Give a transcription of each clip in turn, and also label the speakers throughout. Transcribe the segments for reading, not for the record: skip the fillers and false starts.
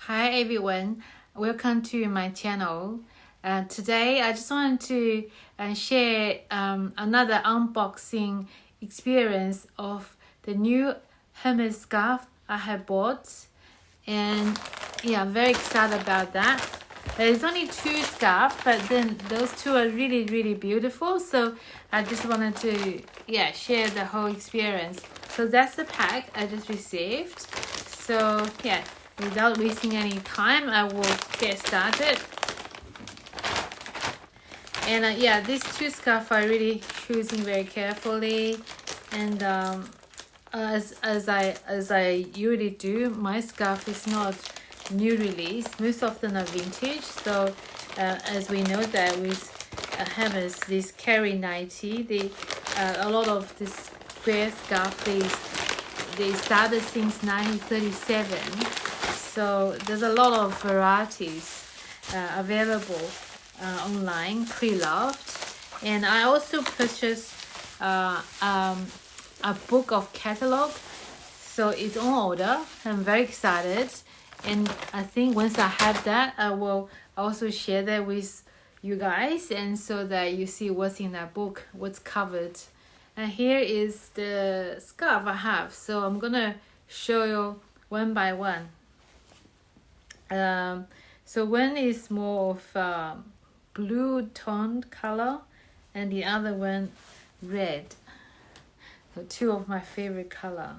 Speaker 1: Hi everyone, welcome to my channel. Today I just wanted to share another unboxing experience of the new Hermes scarf I have bought, and yeah, I'm very excited about that. There's only two scarves, but then those two are really beautiful, so I just wanted to share the whole experience. So that's the pack I just received. So yeah, without wasting any time, I will get started. And yeah, these two scarves are really choosing very carefully, and as I usually do, my scarf is not new release. Most of them are vintage. So as we know that with Hermes, this Carry 90, they a lot of this square scarf they started since 1937. So there's a lot of varieties available online, pre-loved. And I also purchased a book of catalog, so it's on order. I'm very excited, and I think once I have that, I will also share that with you guys, and so that you see what's in that book, what's covered. And here is the scarf I have, so I'm gonna show you one by one. So one is more of blue toned color, and the other one red. So two of my favorite color.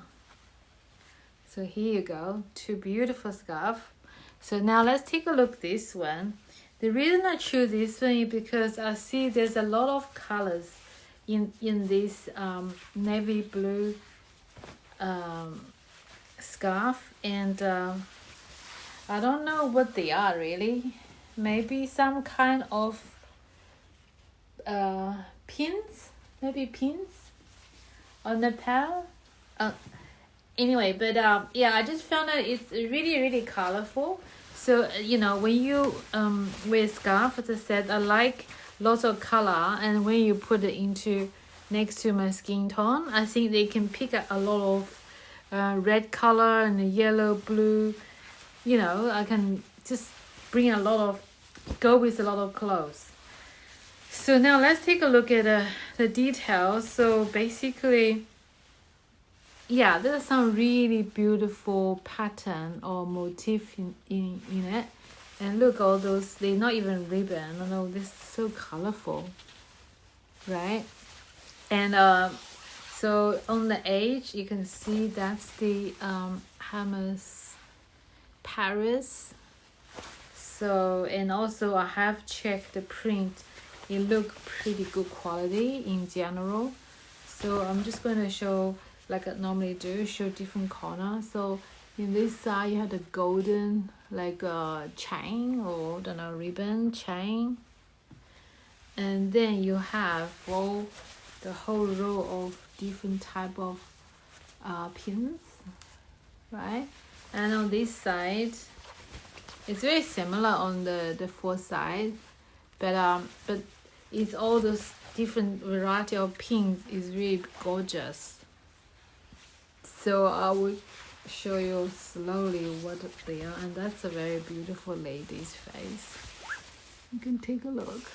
Speaker 1: So here you go, two beautiful scarves. So now let's take a look at this one. The reason I choose this one is because I see there's a lot of colors in this navy blue scarf, and I don't know what they are really. Maybe some kind of pins, maybe pins on the pair. Anyway, but yeah, I just found that it's really colorful. So you know, when you wear scarf, as I said, I like lots of color, and when you put it into next to my skin tone, I think they can pick up a lot of red color and yellow, blue. You know, I can just bring go with a lot of clothes. So now let's take a look at the details. So basically, yeah, there's some really beautiful pattern or motif in it. And look, all those, they're not even ribbon. I know, this is so colorful, right? And so on the edge, you can see that's the Hermes Paris. So, and also I have checked the print. It look pretty good quality in general. So I'm just going to show, like I normally do, show different corners. So in this side you have the golden, like chain, or I don't know, ribbon chain, and then you have the whole row of different type of pins, right? And on this side, it's very similar on the fourth side, but it's all those different variety of pins is really gorgeous. So I will show you slowly what they are, and that's a very beautiful lady's face. You can take a look.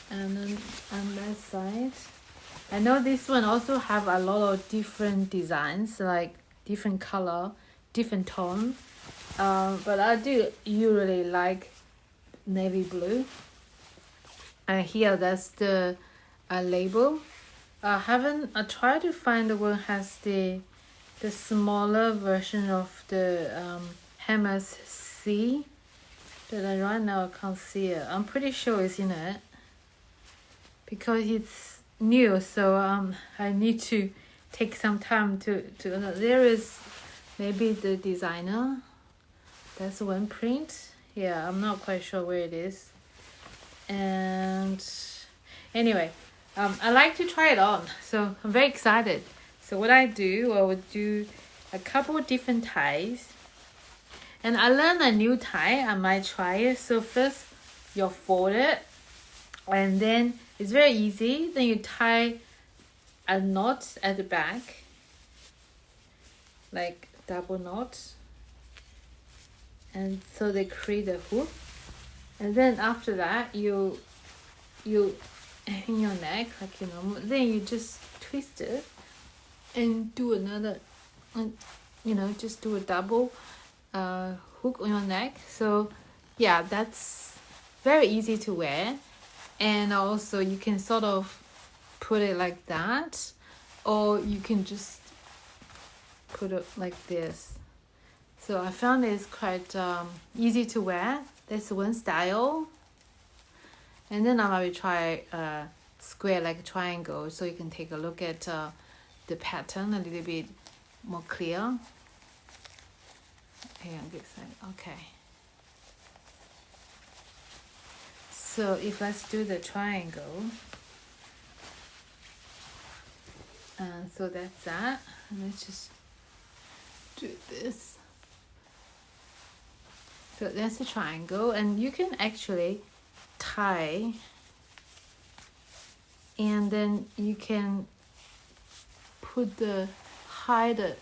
Speaker 1: And then on that side, I know this one also have a lot of different designs, like different color, different tone. But I do usually like navy blue. And here that's the label. I tried to find the one has the smaller version of the Hermes C, but right now I can't see it. I'm pretty sure it's in it because it's new, so I need to take some time to there is maybe the designer. That's one print. Yeah, I'm not quite sure where it is. And anyway, I like to try it on, so I'm very excited. So what I would do a couple different ties, and I learned a new tie. I might try it. So first you fold it, and then it's very easy. Then you tie a knot at the back, like double knot. and so they create a hook. And then after that, you in your neck, like, you know, then you just twist it and do another, and you know, just do a double hook on your neck. So yeah, that's very easy to wear. And also you can sort of put it like that, or you can just put it like this. So I found it's quite easy to wear. That's one style. And then I will try square like triangle, so you can take a look at the pattern a little bit more clear. Here on this side, okay. So if let's do the triangle. So that's that. And let's just do this. So that's a triangle, and you can actually tie, and then you can put the hide. It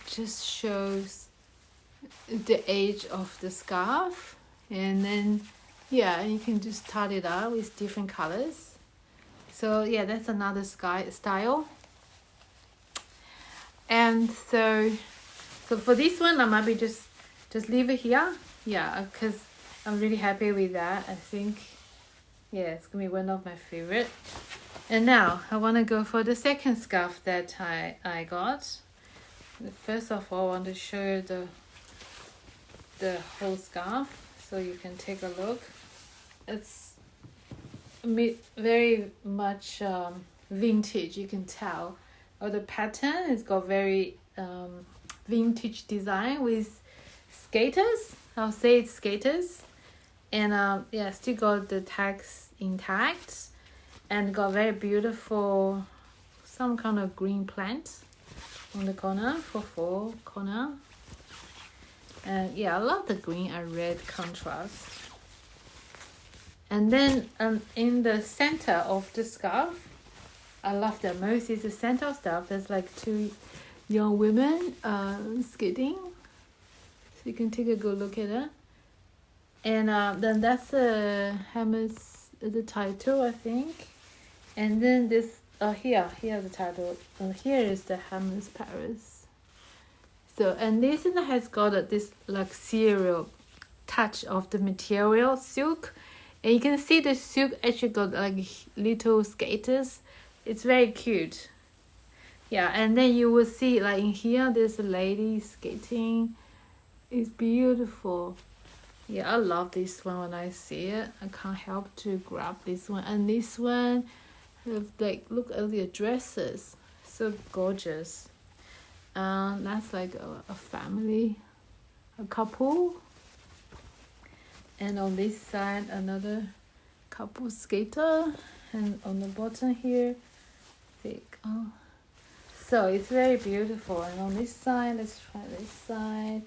Speaker 1: just shows the edge of the scarf, and then yeah, you can just tie it up with different colors. So yeah, that's another style. And so for this one, I might be just leave it here. Yeah, because I'm really happy with that. I think yeah, it's gonna be one of my favorite. And now I want to go for the second scarf that I got. First of all, I want to show you the whole scarf, so you can take a look. It's very much vintage, you can tell. Oh, the pattern, it's got very vintage design with skaters. I'll say it's skaters. And yeah, still got the tags intact, and got very beautiful some kind of green plant on the corner, for four corner. And yeah, I love the green and red contrast. And then in the center of the scarf, I love the most is the center stuff. There's like two young women skating. So you can take a good look at it. And then that's Hermes, the title, I think. And then this, here's the title. Here is the Hermes Paris. So, and this one has got this luxurious touch of the material, silk. And you can see the silk actually got like little skaters. It's very cute. Yeah, and then you will see like in here, there's a lady skating. It's beautiful. Yeah, I love this one when I see it. I can't help to grab this one. And this one, have like, look at the dresses. So gorgeous. That's like a family, a couple. And on this side, another couple skater. And on the bottom here, so it's very beautiful. And on this side, let's try this side.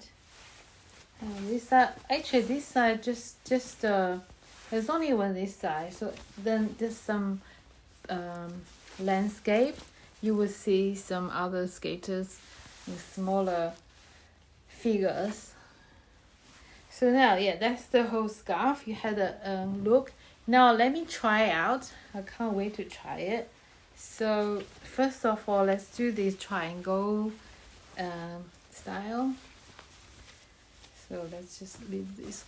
Speaker 1: And this side, actually this side just there's only one this side. So then there's some landscape. You will see some other skaters with smaller figures. So now, yeah, that's the whole scarf. You had a look. Now let me try out. I can't wait to try it. So first of all, let's do this triangle style. So let's just leave this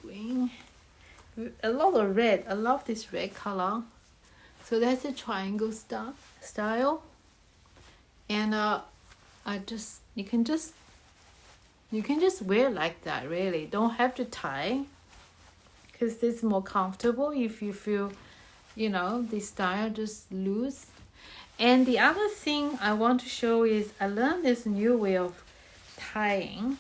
Speaker 1: green. A lot of red. I love this red color. So that's a triangle style. And you can just wear like that, really. Don't have to tie, because it's more comfortable if you feel, you know, this style just loose. And the other thing I want to show is I learned this new way of tying.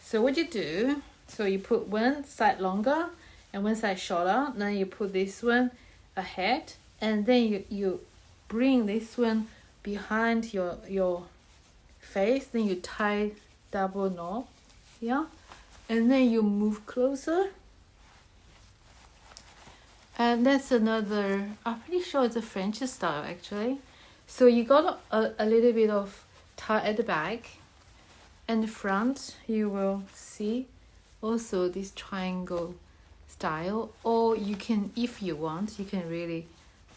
Speaker 1: So what you do, so you put one side longer and one side shorter, then you put this one ahead, and then you bring this one behind your face, then you tie double knot, yeah, and then you move closer. And that's another, I'm pretty sure it's a French style actually. So you got a little bit of tie at the back, And the front, you will see also this triangle style, or you can, if you want, you can really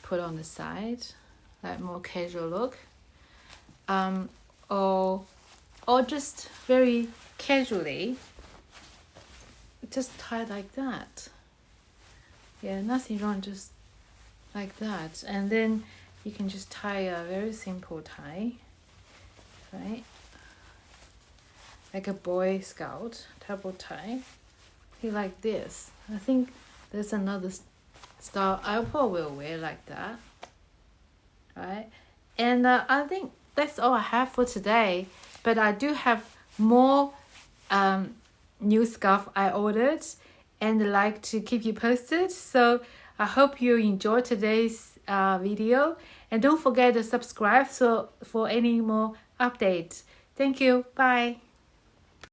Speaker 1: put on the side, like more casual look, or just very casually, just tie like that. Yeah, nothing wrong, just like that. And then you can just tie a very simple tie, right? Like a Boy Scout double tie. Like this. I think there's another style I probably will wear like that, right? And I think that's all I have for today, but I do have more new scarf I ordered and like to keep you posted. So I hope you enjoyed today's video, and don't forget to subscribe so for any more updates. Thank you. Bye.